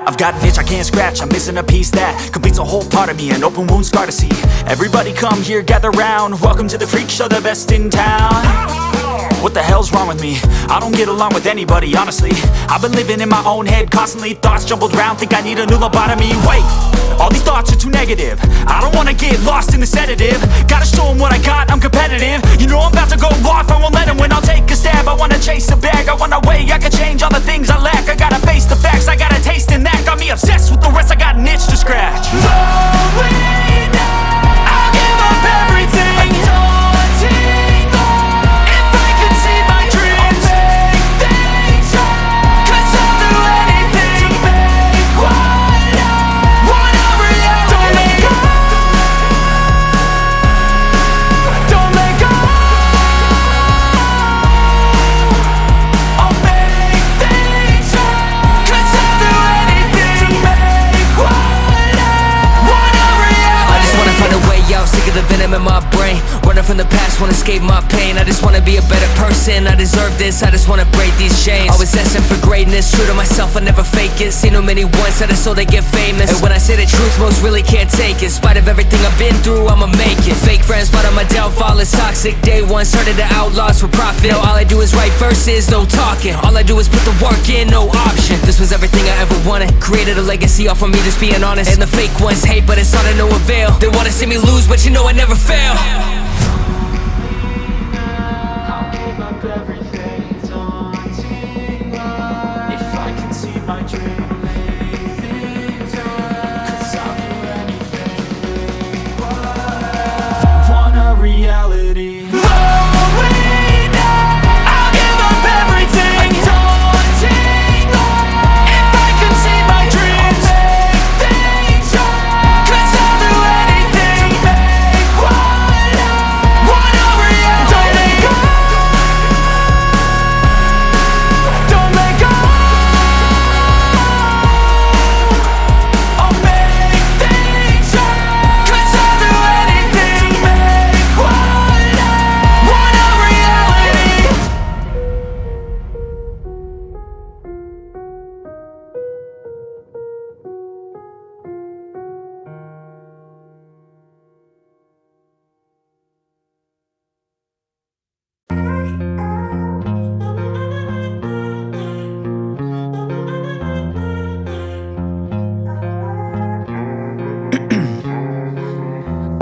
I've got an itch I can't scratch, I'm missing a piece that completes a whole part of me, an open wound scar to see. Everybody come here, gather round, welcome to the freak show, the best in town. What the hell's wrong with me? I don't get along with anybody, honestly. I've been living in my own head constantly, thoughts jumbled round, think I need a new lobotomy. Wait, all these thoughts are too negative, I don't wanna get lost in the sedative. Gotta show them what I got, I'm competitive. You know I'm about to go off, I won't let them win. I'll take a stab, I wanna chase a bag, I wanna weigh, I can change all the things I lack. I gotta face the facts, I got a taste in that. Got me obsessed with the rest, I got an itch to scratch. Lonely now, I'll give up everything. Daunting though, if I could see my dreams, I'll make things right. 'Cause I'll do anything to make what I want a reality. Don't let go, I'll make things right. 'Cause I'll do anything to make what I want a reality. I just wanna find a way out, sick of the venom in my brain. Running from the past, wanna escape my pain. I just wanna be a better person, I deserve this. I just wanna break these chains. Always asking for greatness, true to myself, I never fake it. Seen too many once that I so they get famous. And when I say the truth, most really can't take it. In spite of everything I've been through, I'ma make it. Fake friends, but on my downfall is toxic. Day one, started to outlaws for profit. Now all I do is write verses, no talking. All I do is put the work in, no option. This was everything I ever wanted. Created a legacy off of me, just being honest. And the fake ones hate, but it's all to no avail. They wanna see me lose, but you know I never fail. I'll give up everything, daunting if I can see my dream, make things right. 'Cause I'll do anything to make what I want a reality. Lonely now, I'll give up everything, daunting if I can see my dreams, make things right. 'Cause I'll do anything to make what I want a reality. Don't let go, don't let go, I'll make things right. 'Cause I'll do anything to make what I want a reality.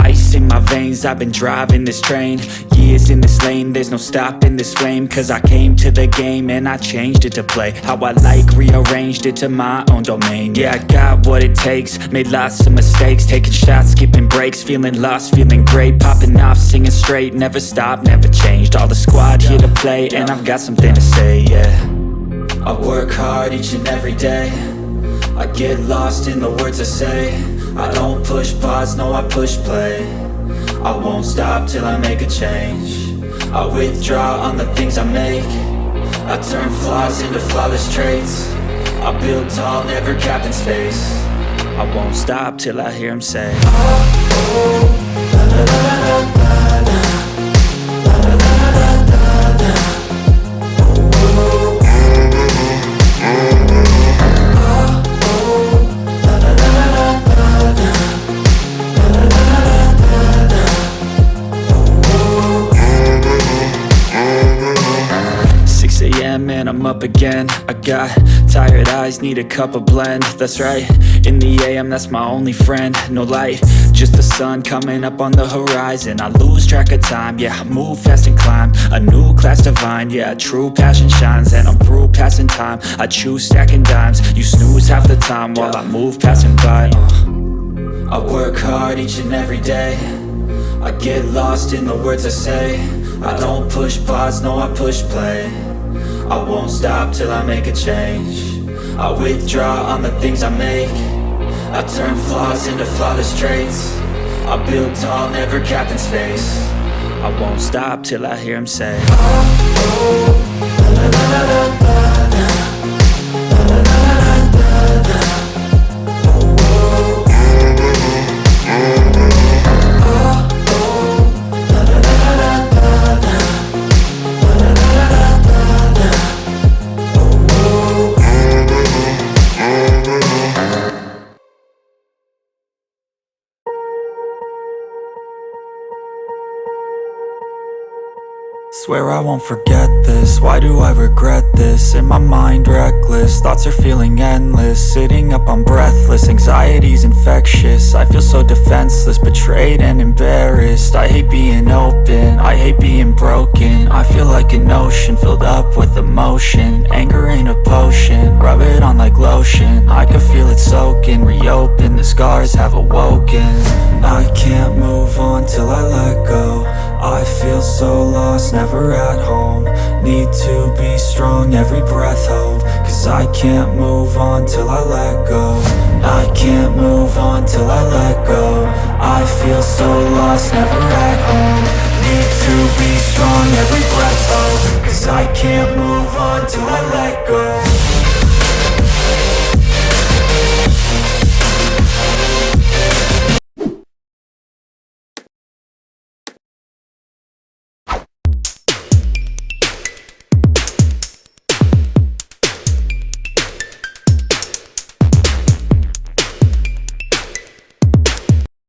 Ice in my veins, I've been driving this train. Years in this lane, there's no stopping this flame. 'Cause I came to the game and I changed it to play how I like, rearranged it to my own domain. Yeah, I got what it takes, made lots of mistakes, taking shots, skipping breaks, feeling lost, feeling great, popping off, singing straight, never stopped, never changed. All the squad here to play, and I've got something to say, yeah. I work hard each and every day, I get lost in the words I say. I don't push pause, no I push play. I won't stop till I make a change. I withdraw on the things I make. I turn flaws into flawless traits. I build tall, never capped in space. I won't stop till I hear him say, oh, oh, la la la la la la, la la la la la la, oh, oh. And I'm up again. I got tired eyes, need a cup of blend. That's right, in the AM, that's my only friend. No light, just the sun coming up on the horizon. I lose track of time, yeah, I move fast and climb a new class divine, yeah, true passion shines. And I'm through passing time, I choose stacking dimes. You snooze half the time while I move passing by. I work hard each and every day, I get lost in the words I say. I don't push pause, no I push play. I won't stop till I make a change. I withdraw on the things I make. I turn flaws into flawless traits. I build tall, never capped in space. I won't stop till I hear him say, oh, oh, la la la la la la, la la la la la la, oh, oh. Swear I won't forget this, why do I regret this? In my mind reckless, thoughts are feeling endless. Sitting up I'm breathless, anxiety's infectious. I feel so defenseless, betrayed and embarrassed. I hate being open, I hate being broken. I feel like an ocean filled up with emotion. Anger ain't a potion, rub it on like lotion. I can feel it soaking, reopen, the scars have awoken. I can't move on till I let go. I feel so lost, never at home. Need to be strong, every breath hold. Cause I can't move on till I let go. I can't move on till I let go. I feel so lost, never at home. Need to be strong, every breath hold. Cause I can't move on till I let go.